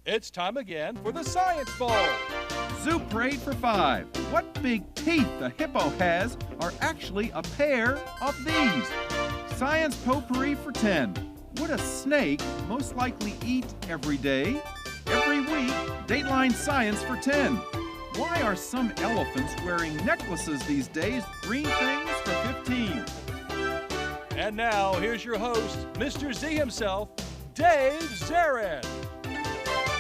It's time again for the Science Bowl. Zoo parade for 5. What big teeth the hippo has are actually a pair of these. Science potpourri for 10. Would a snake most likely eat every day? Every week, Dateline Science for 10. Why are some elephants wearing necklaces these days? Green things for 15. And now, here's your host, Mr. Z himself, Dave Zarin.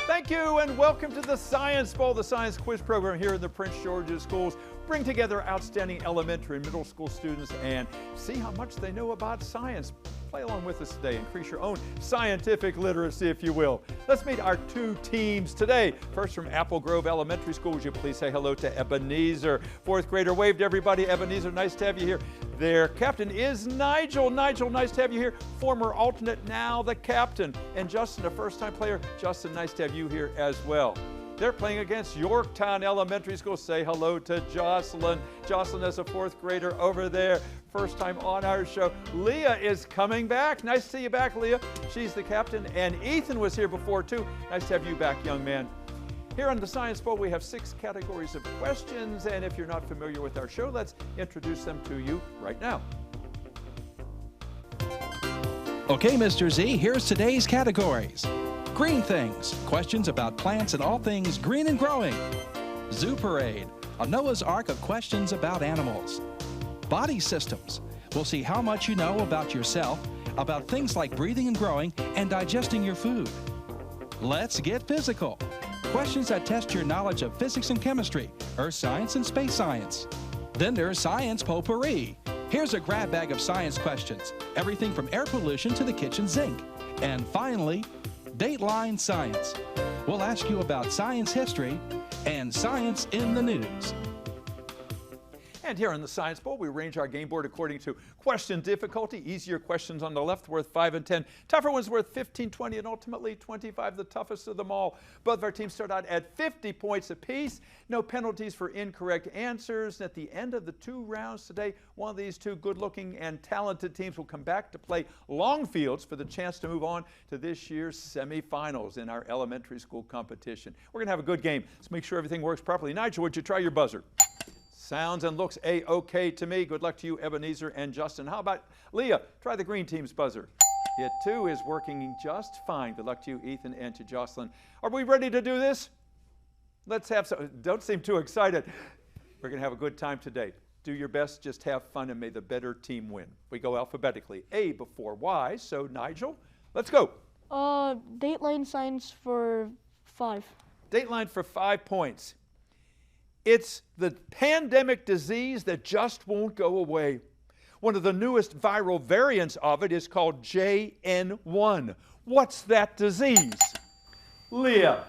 Thank you and welcome to the Science Bowl, the science quiz program here in the Prince George's Schools. Bring together outstanding elementary and middle school students and see how much they know about science. Play along with us today. Increase your own scientific literacy, if you will. Let's meet our two teams today. First from Apple Grove Elementary School, would you please say hello to Ebenezer, fourth grader. Wave to everybody. Ebenezer, nice to have you here. Their captain is Nigel. Nigel, nice to have you here. Former alternate, now the captain. And Justin, a first-time player. Justin, nice to have you here as well. They're playing against Yorktown Elementary School. Say hello to Jocelyn. Jocelyn is a fourth grader over there. First time on our show. Leah is coming back. Nice to see you back, Leah. She's the captain. And Ethan was here before, too. Nice to have you back, young man. Here on the Science Bowl, we have 6 categories of questions. And if you're not familiar with our show, let's introduce them to you right now. Okay, Mr. Z, here's today's categories. Green things, questions about plants and all things green and growing. Zoo parade, a Noah's Ark of questions about animals. Body systems, we'll see how much you know about yourself, about things like breathing and growing and digesting your food. Let's get physical, questions that test your knowledge of physics and chemistry, earth science and space science. Then there's science potpourri. Here's a grab bag of science questions, everything from air pollution to the kitchen sink. And finally, Dateline Science. We'll ask you about science history and science in the news. And here on the Science Bowl, we arrange our game board according to question difficulty. Easier questions on the left worth 5 and 10. Tougher ones worth 15, 20, and ultimately 25, the toughest of them all. Both of our teams start out at 50 points apiece. No penalties for incorrect answers. And at the end of the 2 rounds today, one of these 2 good-looking and talented teams will come back to play Longfields for the chance to move on to this year's semifinals in our elementary school competition. We're going to have a good game. Let's make sure everything works properly. Nigel, would you try your buzzer? Sounds and looks A-OK to me. Good luck to you, Ebenezer and Justin. How about Leah? Try the green team's buzzer. It, too, is working just fine. Good luck to you, Ethan, and to Jocelyn. Are we ready to do this? Let's have some. Don't seem too excited. We're going to have a good time today. Do your best. Just have fun, and may the better team win. We go alphabetically. A before Y. So, Nigel, let's go. Dateline Science for 5. Dateline for 5 points. It's the pandemic disease that just won't go away. One of the newest viral variants of it is called JN1. What's that disease? Leah.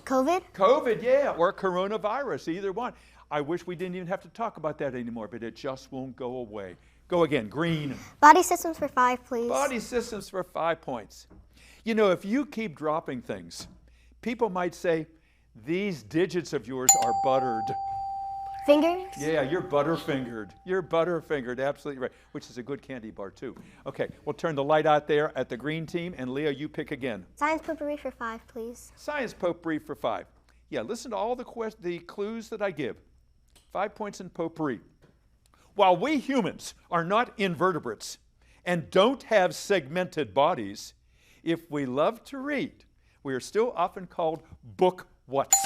COVID? COVID, yeah, or coronavirus, either one. I wish we didn't even have to talk about that anymore, but it just won't go away. Go again, green. Body systems for 5, please. Body systems for 5 points. You know, if you keep dropping things, people might say, these digits of yours are buttered. Fingers? Yeah, you're butterfingered. You're butterfingered, absolutely right, which is a good candy bar, too. Okay, we'll turn the light out there at the green team, and Leah, you pick again. Science potpourri for 5, please. Science potpourri for 5. Yeah, listen to all the clues that I give. 5 points in potpourri. While we humans are not invertebrates and don't have segmented bodies, if we love to read, we are still often called book what's?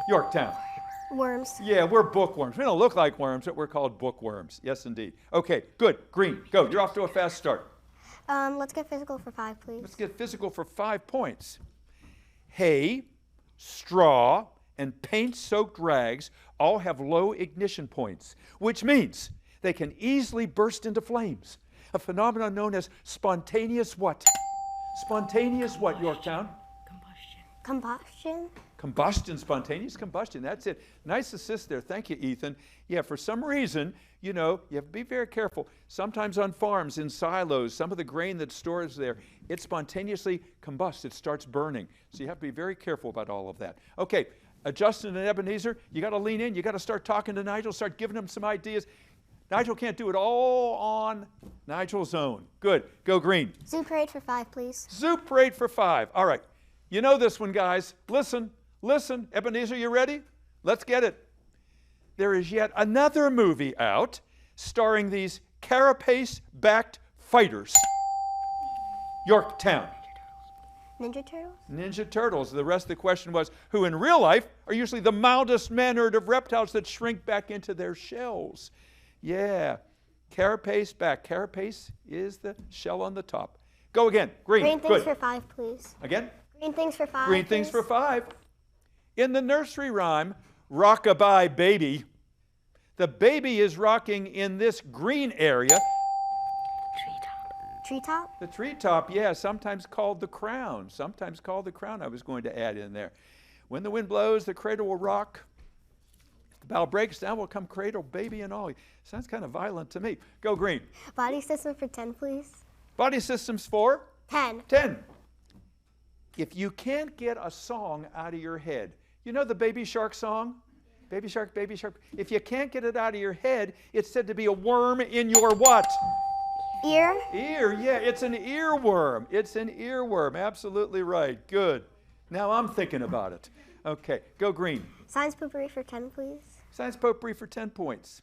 Yorktown. Worms. Yeah, we're bookworms. We don't look like worms, but we're called bookworms. Yes, indeed. Okay, good. Green, go. You're off to a fast start. Let's get physical for 5, please. Let's get physical for 5 points. Hay, straw, and paint-soaked rags all have low ignition points, which means they can easily burst into flames. A phenomenon known as spontaneous what? Spontaneous what, Yorktown? Combustion? Combustion, spontaneous combustion, that's it. Nice assist there. Thank you, Ethan. Yeah, for some reason, you know, you have to be very careful. Sometimes on farms, in silos, some of the grain that stores there, it spontaneously combusts. It starts burning. So you have to be very careful about all of that. Okay, Justin and Ebenezer, you got to lean in. You got to start talking to Nigel, start giving him some ideas. Nigel can't do it all on Nigel's own. Good. Go green. Zoo parade for 5, please. Zoo parade for 5. All right. You know this one, guys. Listen, listen. Ebenezer, you ready? Let's get it. There is yet another movie out starring these carapace-backed fighters. Yorktown. Ninja Turtles? Ninja Turtles. The rest of the question was, who in real life are usually the mildest mannered of reptiles that shrink back into their shells. Yeah, carapace back. Carapace is the shell on the top. Go again. Green. Green things Good. for 5, please. Again? Green things for 5. Green things please. for 5. In the nursery rhyme, Rockabye Baby, the baby is rocking in this green area. Treetop? The treetop, yeah, sometimes called the crown. Sometimes called the crown, I was going to add in there. When the wind blows, the cradle will rock. If the bough breaks down, will come cradle, baby and all. Sounds kind of violent to me. Go green. Body system for 10, please. Body systems for 10. 10. If you can't get a song out of your head, you know the Baby Shark song? Baby Shark, Baby Shark. If you can't get it out of your head, it's said to be a worm in your what? Ear? Ear, yeah, it's an earworm. It's an earworm, absolutely right. Good. Now I'm thinking about it. Okay, go green. Science potpourri for 10, please. Science potpourri for 10 points.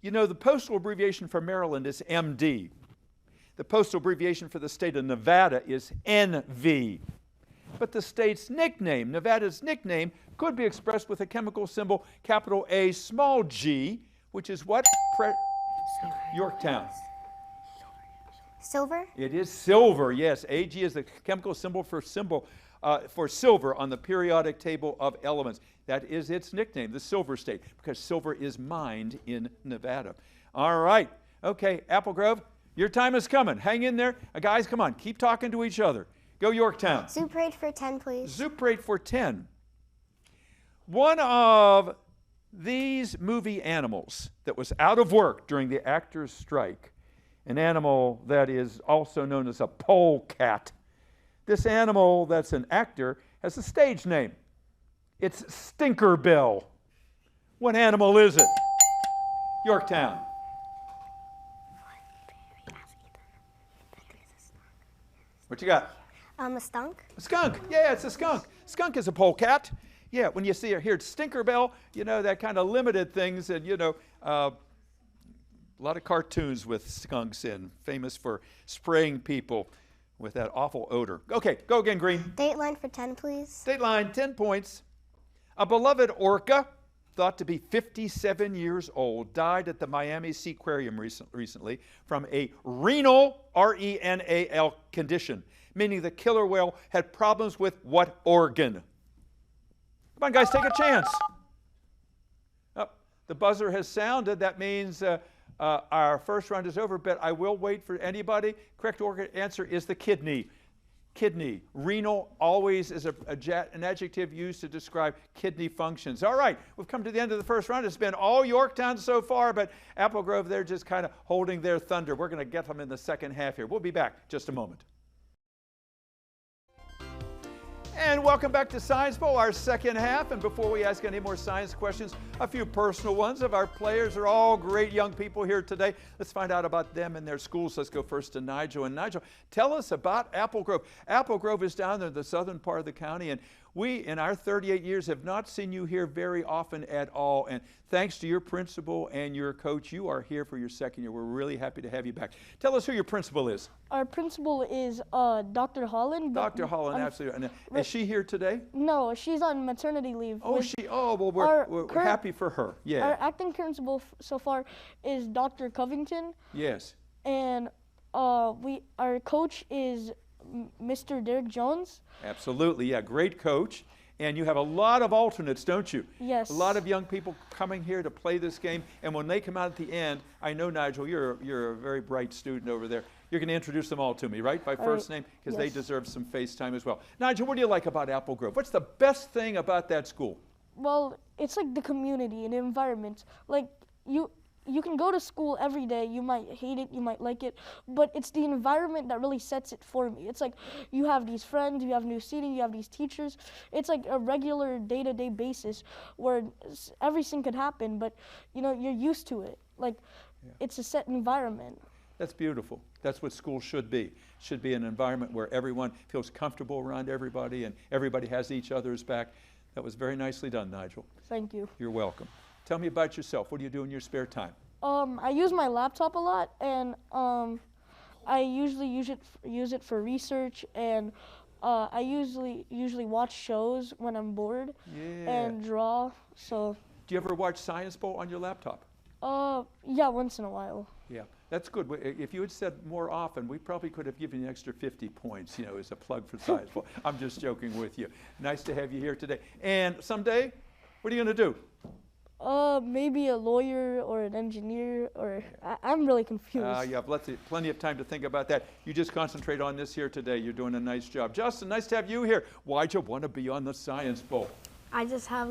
You know, the postal abbreviation for Maryland is MD. The postal abbreviation for the state of Nevada is NV. But the state's nickname, Nevada's nickname, could be expressed with a chemical symbol, capital A, small g, which is what? Yorktown. Silver? It is silver, yes. Ag is the chemical symbol for silver on the periodic table of elements. That is its nickname, the Silver State, because silver is mined in Nevada. All right. Okay, Apple Grove, your time is coming. Hang in there. Guys, come on. Keep talking to each other. Go Yorktown. Zoo parade for 10, please. Zoo parade for 10. One of these movie animals that was out of work during the actors' strike, an animal that is also known as a polecat. This animal that's an actor has a stage name. It's Stinkerbill. What animal is it? Yorktown. What you got? A skunk? A skunk. Yeah, it's a skunk. Skunk is a polecat. Yeah, when you see it here, it's Stinkerbell, you know, that kind of limited things, and, you know, a lot of cartoons with skunks in, famous for spraying people with that awful odor. Okay, go again, green. Dateline for 10, please. Dateline, 10 points. A beloved orca, thought to be 57 years old, died at the Miami Seaquarium recently from a renal, R-E-N-A-L, condition, meaning the killer whale had problems with what organ? Come on, guys, take a chance. Oh, the buzzer has sounded. That means our first round is over, but I will wait for anybody. Correct answer is the kidney. Kidney. Renal always is an adjective used to describe kidney functions. All right, we've come to the end of the first round. It's been all Yorktown so far, but Apple Grove, they're just kind of holding their thunder. We're going to get them in the second half here. We'll be back just a moment. And welcome back to Science Bowl, our second half. And before we ask any more science questions, a few personal ones of our players. Are all great young people here today. Let's find out about them and their schools. Let's go first to Nigel. And Nigel, tell us about Apple Grove. Apple Grove is down there in the southern part of the county, and we, in our 38 years, have not seen you here very often at all. And thanks to your principal and your coach, you are here for your second year. We're really happy to have you back. Tell us who your principal is. Our principal is Dr. Holland. Dr. Holland, absolutely. And is she here today? No, she's on maternity leave. Oh, well, we're happy for her. Yeah. Our acting principal so far is Dr. Covington. Yes. And our coach is Mr. Derek Jones. Absolutely, yeah, great coach. And you have a lot of alternates, don't you? Yes. A lot of young people coming here to play this game. And when they come out at the end, I know, Nigel, you're a very bright student over there. You're going to introduce them all to me, right? By first name, because they deserve some face time as well. Nigel, what do you like about Apple Grove? What's the best thing about that school? Well, it's like the community and the environment. Like, you can go to school every day. You might hate it, you might like it, but it's the environment that really sets it for me. It's like you have these friends, you have new seating, you have these teachers. It's like a regular day-to-day basis where everything could happen, but you know, you're used to it. Like, it's a set environment. That's beautiful. That's what school should be. Should be an environment where everyone feels comfortable around everybody and everybody has each other's back. That was very nicely done, Nigel. Thank you. You're welcome. Tell me about yourself. What do you do in your spare time? I use my laptop a lot, and I usually use it for research, and I usually watch shows when I'm bored and draw. So. Do you ever watch Science Bowl on your laptop? Yeah, once in a while. Yeah, that's good. If you had said more often, we probably could have given you an extra 50 points, as a plug for Science Bowl. I'm just joking with you. Nice to have you here today. And someday, what are you going to do? Maybe a lawyer or an engineer, or I'm really confused. You have plenty of time to think about that. You just concentrate on this here today. You're doing a nice job. Justin, nice to have you here. Why'd you want to be on the Science Bowl? I just have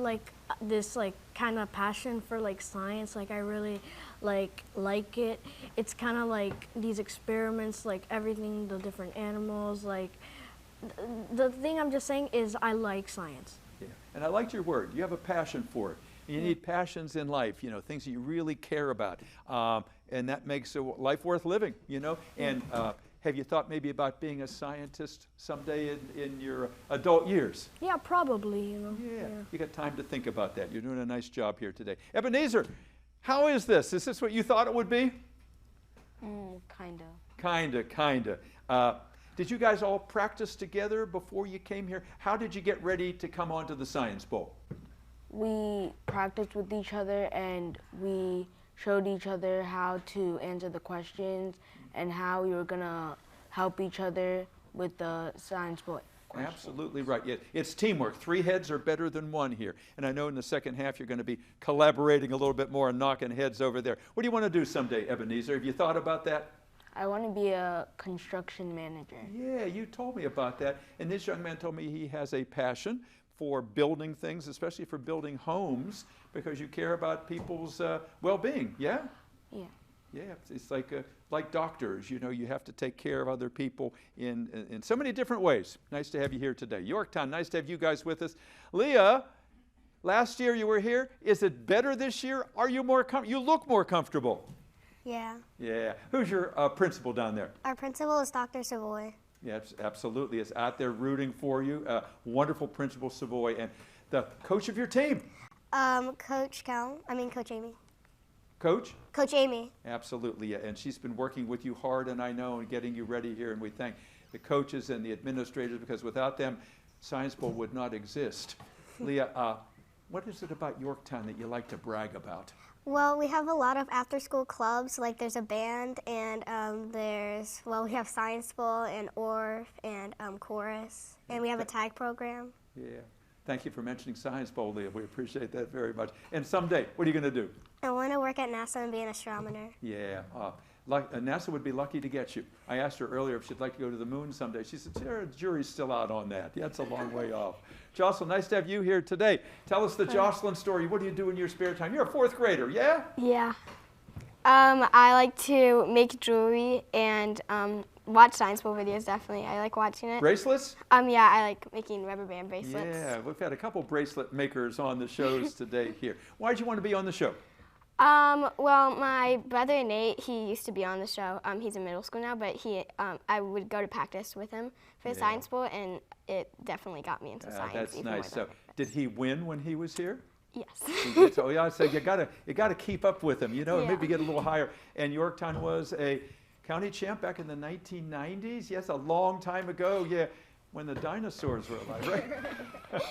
this kind of passion for science. I really like it. It's kind of like these experiments, everything, the different animals. The thing I'm just saying is I like science. Yeah. And I liked your word. You have a passion for it. You need passions in life, things that you really care about. And that makes life worth living, And have you thought maybe about being a scientist someday in your adult years? Yeah, probably, Yeah, you got time to think about that. You're doing a nice job here today. Ebenezer, how is this? Is this what you thought it would be? Kinda. Did you guys all practice together before you came here? How did you get ready to come onto the Science Bowl? We practiced with each other and we showed each other how to answer the questions and how we were going to help each other with the Science Bowl questions. Absolutely right. Yeah, it's teamwork. 3 heads are better than 1 here. And I know in the second half you're going to be collaborating a little bit more and knocking heads over there. What do you want to do someday, Ebenezer? Have you thought about that? I want to be a construction manager. Yeah, you told me about that. And this young man told me he has a passion for building things, especially for building homes, because you care about people's well-being, yeah? Yeah. Yeah, it's like doctors, you have to take care of other people in so many different ways. Nice to have you here today. Yorktown, nice to have you guys with us. Leah, last year you were here. Is it better this year? Are you you look more comfortable? Yeah. Yeah. Who's your principal down there? Our principal is Dr. Savoy. Yes, absolutely. Is out there rooting for you. Wonderful Principal Savoy. And the coach of your team? Coach Amy. Coach? Coach Amy. Absolutely, yeah. And she's been working with you hard, and I know, and getting you ready here. And we thank the coaches and the administrators, because without them, Science Bowl would not exist. Leah, what is it about Yorktown that you like to brag about? Well, we have a lot of after-school clubs. There's a band, and we have Science Bowl and ORF and chorus, and we have a tag program. Yeah. Thank you for mentioning Science Bowl, Leah. We appreciate that very much. And someday, what are you going to do? I want to work at NASA and be an astronomer. Yeah. NASA would be lucky to get you. I asked her earlier if she'd like to go to the moon someday. She said, the jury's still out on that. Yeah, it's a long way off. Jocelyn, nice to have you here today. Tell us the Jocelyn story. What do you do in your spare time? You're a 4th grader, yeah? Yeah. I like to make jewelry and watch Science Bowl videos, definitely. I like watching it. Bracelets? Yeah, I like making rubber band bracelets. Yeah, we've had a couple bracelet makers on the shows today here. Why did you want to be on the show? Well, my brother Nate, he used to be on the show. He's in middle school now, but I would go to practice with him for the Science Bowl, and it definitely got me into science. That's even nice. more So, did he win when he was here? Yes. So yeah, so you gotta keep up with him, and maybe get a little higher. And Yorktown was a county champ back in the 1990s. Yes, a long time ago. Yeah, when the dinosaurs were alive, right?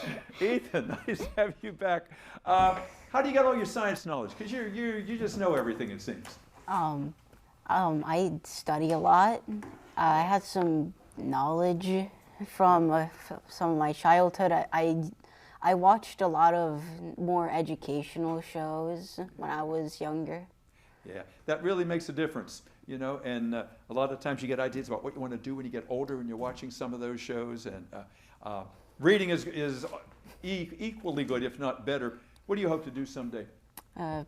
Ethan, nice to have you back. How do you get all your science knowledge? Because you just know everything, it seems. I study a lot. I had some knowledge from some of my childhood. I watched a lot of more educational shows when I was younger. Yeah, that really makes a difference, and a lot of times you get ideas about what you want to do when you get older and you're watching some of those shows, and reading is equally good, if not better. What do you hope to do someday?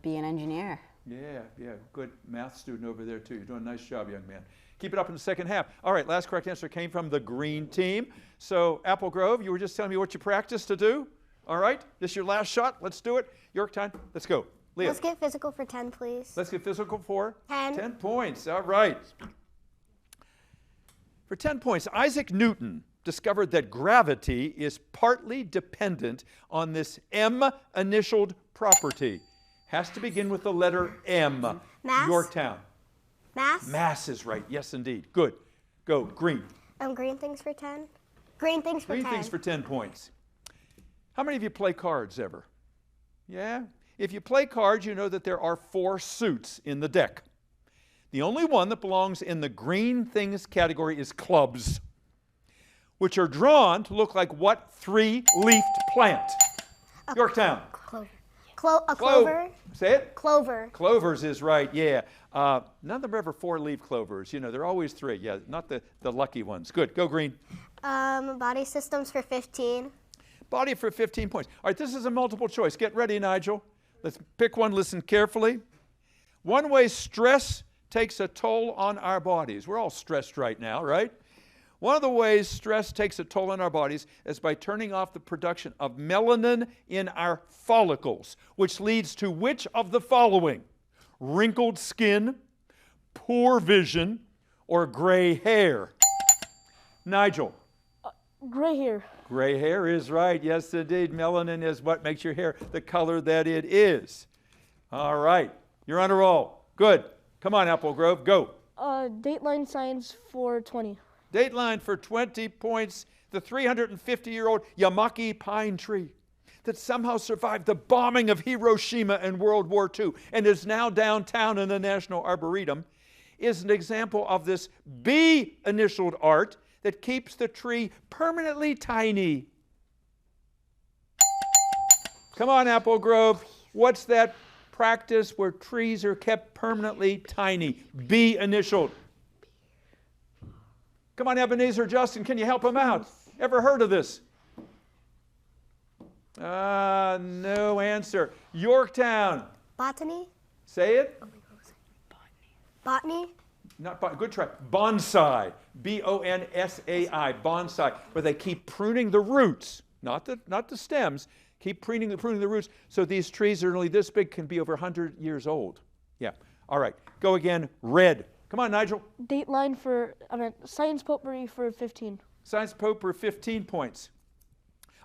Be an engineer. Yeah, good math student over there too. You're doing a nice job, young man. Keep it up in the second half. All right, last correct answer came from the green team. So Apple Grove, you were just telling me what you practiced to do. All right, this is your last shot. Let's do it. Yorktown, let's go. Leah. Let's get physical for 10, please. Let's get physical for 10. 10 points. All right. For 10 points, Isaac Newton discovered that gravity is partly dependent on this M-initialed property. Has to begin with the letter M. Mass? Yorktown. Mass? Mass is right. Yes, indeed. Good. Go. Green. Green things for 10. Green things for Green 10. things for 10 points. How many of you play cards ever? Yeah? If you play cards, you know that there are 4 suits in the deck. The only one that belongs in the green things category is clubs, which are drawn to look like what 3-leafed plant? Yorktown. Clover. A clover? Say it. Clover. Clovers is right, yeah. None of them are ever 4-leaf clovers. You know, they're always 3. Yeah, not the lucky ones. Good. Go green. Body systems for 15. Body for 15 points. All right, this is a multiple choice. Get ready, Nigel. Let's pick one. Listen carefully. One way stress takes a toll on our bodies. We're all stressed right now, right? One of the ways stress takes a toll on our bodies is by turning off the production of melanin in our follicles, which leads to which of the following? Wrinkled skin, poor vision, or gray hair? Nigel. Gray hair. Gray hair is right. Yes, indeed. Melanin is what makes your hair the color that it is. All right. You're on a roll. Good. Come on, Apple Grove. Go. Dateline science for 20. Dateline for 20 points. The 350-year-old Yamaki pine tree that somehow survived the bombing of Hiroshima in World War II and is now downtown in the National Arboretum is an example of this B-initialed art that keeps the tree permanently tiny. Come on, Apple Grove. What's that practice where trees are kept permanently tiny? B-initialed. Come on, Ebenezer Justin, can you help him out? Ever heard of this? No answer. Yorktown. Botany? Say it. Botany? Not good try. Bonsai. B-O-N-S-A-I. Bonsai. Where they keep pruning the roots, not the stems. Keep pruning the roots so these trees are only this big, can be over 100 years old. Yeah. All right. Go again. Red. Come on, Nigel. Dateline for, science potpourri for 15. Science potpourri 15 points.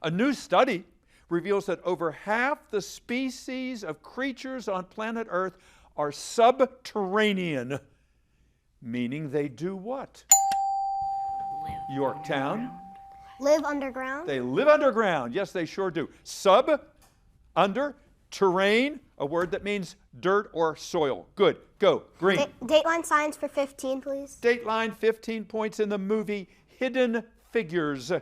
A new study reveals that over half the species of creatures on planet Earth are subterranean, meaning they do what? Yorktown. Live underground. They live underground. Yes, they sure do. Sub, under, terrain, a word that means dirt or soil. Good. Go. Green. Dateline science for 15, please. Dateline 15 points in the movie Hidden Figures.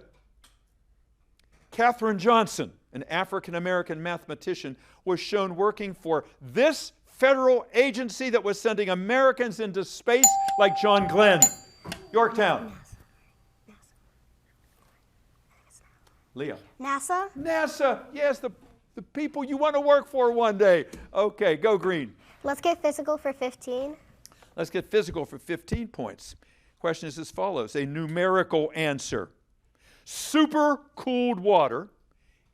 Katherine Johnson, an African-American mathematician, was shown working for this federal agency that was sending Americans into space like John Glenn. Yorktown. Leah. NASA? NASA. Yes, the people you want to work for one day. Okay, go green. Let's get physical for 15. Let's get physical for 15 points. Question is as follows, a numerical answer. Supercooled water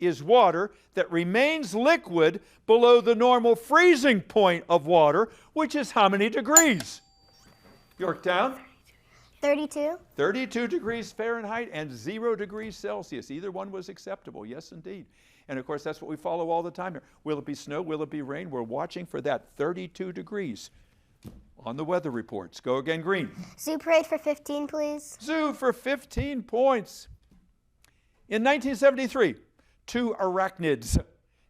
is water that remains liquid below the normal freezing point of water, which is how many degrees? Yorktown? 32. 32 degrees Fahrenheit and 0 degrees Celsius. Either one was acceptable. Yes, indeed. And, of course, that's what we follow all the time here. Will it be snow? Will it be rain? We're watching for that 32 degrees on the weather reports. Go again, green. Zoo parade for 15, please. Zoo for 15 points. In 1973, 2 arachnids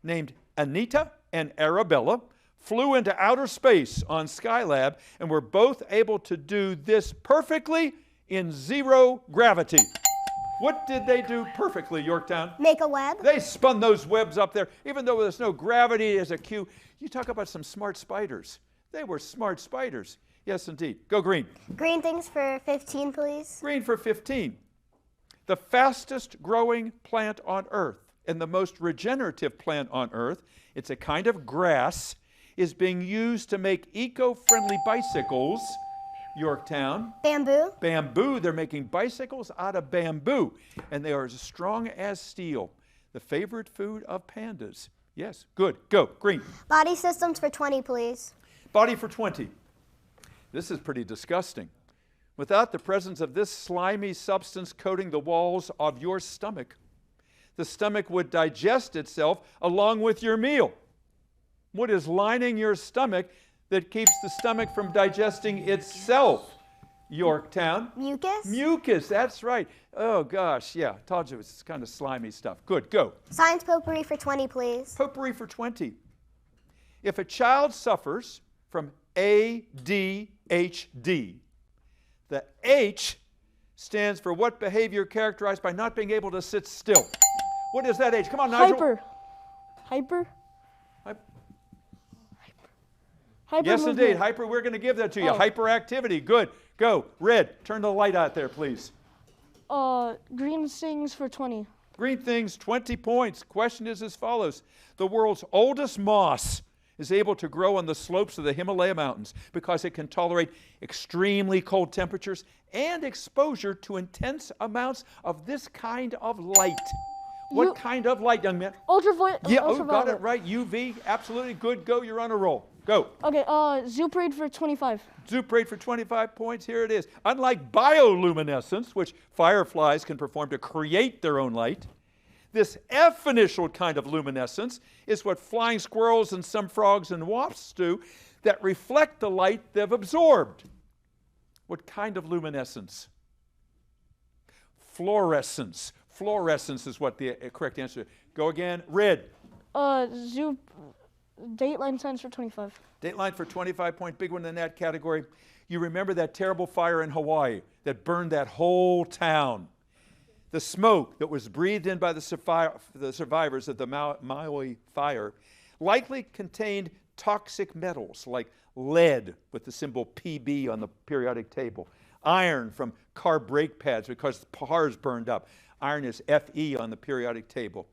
named Anita and Arabella flew into outer space on Skylab and were both able to do this perfectly in 0 gravity. What did they do perfectly, Yorktown? Make a web. They spun those webs up there. Even though there's no gravity as a cue, you talk about some smart spiders. They were smart spiders. Yes, indeed. Go green. Green things for 15, please. Green for 15. The fastest growing plant on Earth and the most regenerative plant on Earth, it's a kind of grass, is being used to make eco-friendly bicycles. Yorktown. Bamboo. Bamboo. They're making bicycles out of bamboo, and they are as strong as steel. The favorite food of pandas Yes, good. Go, green. Body systems for 20, please. Body for 20. This is pretty disgusting. Without the presence of this slimy substance coating the walls of your stomach, the stomach would digest itself along with your meal. What is lining your stomach that keeps the stomach from digesting itself? Yorktown. Mucus. Mucus, that's right. Oh gosh, yeah, told you it's kind of slimy stuff. Good, go. Science potpourri for 20, please. Potpourri for 20. If a child suffers from ADHD, the H stands for what behavior characterized by not being able to sit still? What is that H? Come on, Nigel. Hyper. Yes, movement. indeed. Hyper, we're going to give that to you. Hyperactivity. Good. Go. Red, turn the light out there, please. Green things for 20. Green things, 20 points. Question is as follows. The world's oldest moss is able to grow on the slopes of the Himalaya mountains because it can tolerate extremely cold temperatures and exposure to intense amounts of this kind of light. What kind of light, young man? Ultraviolet. Yeah, got it right. UV, absolutely good. Go, you're on a roll. Go. Okay, Zuparade for 25. Zuparade for 25 points. Here it is. Unlike bioluminescence, which fireflies can perform to create their own light, this F-initial kind of luminescence is what flying squirrels and some frogs and wasps do that reflect the light they've absorbed. What kind of luminescence? Fluorescence. Fluorescence is what the correct answer is. Go again. Red. Dateline signs for 25. Dateline for 25-point, big one in that category. You remember that terrible fire in Hawaii that burned that whole town. The smoke that was breathed in by the survivors of the Maui fire likely contained toxic metals like lead with the symbol PB on the periodic table, iron from car brake pads because the cars burned up. Iron is Fe on the periodic table.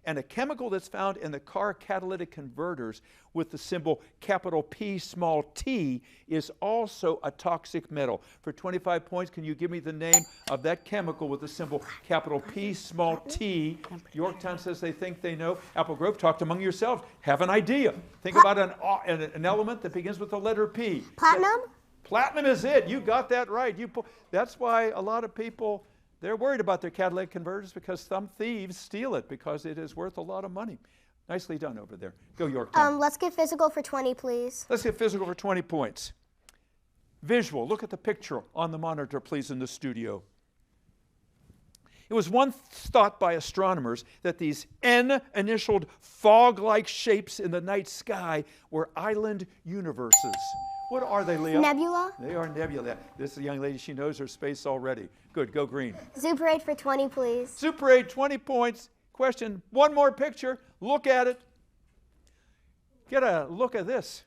And a chemical that's found in the car catalytic converters with the symbol capital P small t is also a toxic metal. For 25 points, can you give me the name of that chemical with the symbol capital P small t? Yorktown says they think they know. Apple Grove, talk among yourselves. Have an idea. Think about an element that begins with the letter P. Platinum? Platinum is it. You got that right. That's why a lot of people, they're worried about their catalytic converters because some thieves steal it because it is worth a lot of money. Nicely done over there. Go, Yorktown. Let's get physical for 20, please. Let's get physical for 20 points. Visual. Look at the picture on the monitor, please, in the studio. It was once thought by astronomers that these N-initialed fog-like shapes in the night sky were island universes. What are they, Leo? Nebula. They are nebula. This is a young lady, she knows her space already. Good, go green. Zuparade for 20, please. Zuparade, 20 points. Question, one more picture. Look at it. Get a look at this.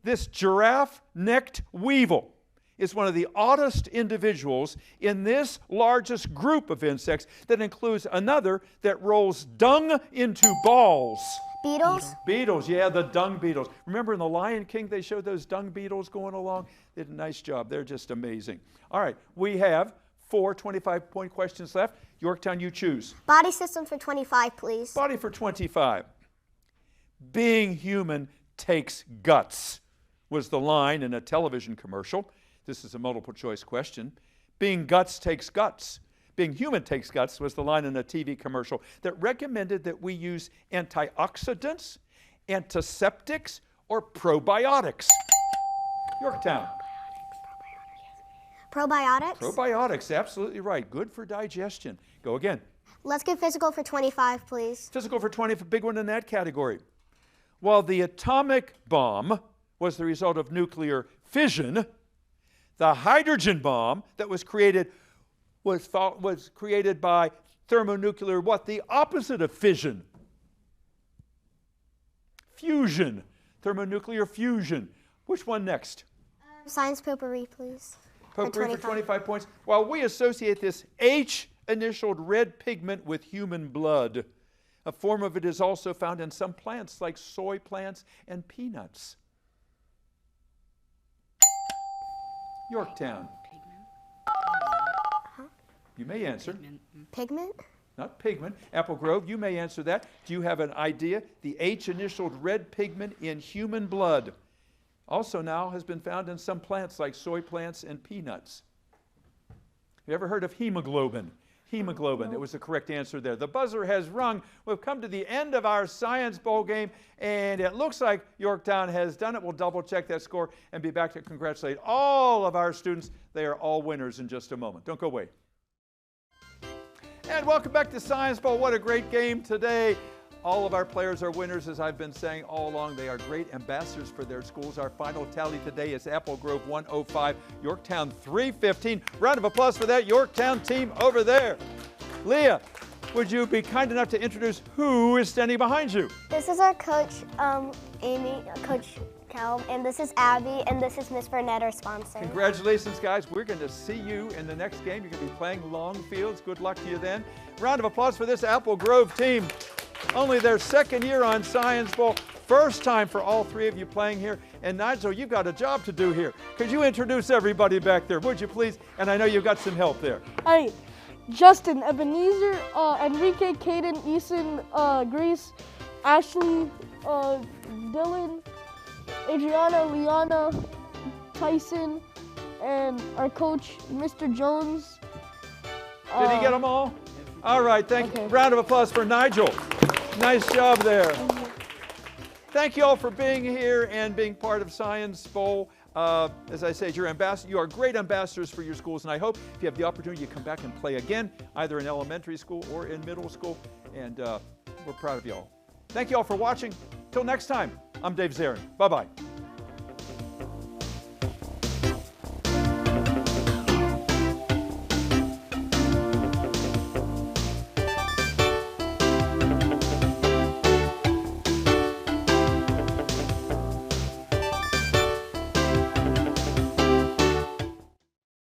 This giraffe-necked weevil is one of the oddest individuals in this largest group of insects that includes another that rolls dung into balls. Beetles? Beetles, yeah, the dung beetles. Remember in The Lion King, they showed those dung beetles going along? They did a nice job. They're just amazing. All right, we have 4 25-point questions left. Yorktown, you choose. Body systems for 25, please. Body for 25. Being human takes guts was the line in a television commercial. This is a multiple choice question. Being guts takes guts. Being human takes guts was the line in a TV commercial that recommended that we use antioxidants, antiseptics, or probiotics. Yorktown. Probiotics? Probiotics, absolutely right. Good for digestion. Go again. Let's get physical for 25, please. Physical for 20, a big one in that category. While the atomic bomb was the result of nuclear fission, the hydrogen bomb that was created was created by thermonuclear, what? The opposite of fission. Fusion. Thermonuclear fusion. Which one next? Science potpourri, please. Potpourri for 25 points. While we associate this H-initialed red pigment with human blood, a form of it is also found in some plants like soy plants and peanuts. Yorktown. You may answer. Pigment? not pigment. Apple Grove, you may answer that. Do you have an idea? The H initialed red pigment in human blood. Also now has been found in some plants like soy plants and peanuts. Have you ever heard of hemoglobin? Hemoglobin. It was the correct answer there. The buzzer has rung. We've come to the end of our Science Bowl game, and it looks like Yorktown has done it. We'll double check that score and be back to congratulate all of our students. They are all winners in just a moment. Don't go away. And welcome back to Science Bowl. What a great game today. All of our players are winners, as I've been saying all along. They are great ambassadors for their schools. Our final tally today is Apple Grove 105, Yorktown 315. Round of applause for that Yorktown team over there. Leah, would you be kind enough to introduce who is standing behind you? This is our coach, Amy, Coach Cal, and this is Abby, and this is Miss Burnett, our sponsor. Congratulations, guys. We're going to see you in the next game. You're going to be playing Longfields. Good luck to you then. Round of applause for this Apple Grove team. Only their second year on Science Bowl. First time for all three of you playing here. And Nigel, you've got a job to do here. Could you introduce everybody back there, would you please? And I know you've got some help there. Hi, Justin, Ebenezer, Enrique, Caden, Eason, Grace, Ashley, Dylan, Adriana, Liana, Tyson, and our coach, Mr. Jones. Did he get them all? All right, thank you. Round of applause for Nigel. Nice job there. Thank you all for being here and being part of Science Bowl. As I said, you are great ambassadors for your schools, and I hope if you have the opportunity to come back and play again, either in elementary school or in middle school, and we're proud of you all. Thank you all for watching. Till next time, I'm Dave Zarin. Bye-bye.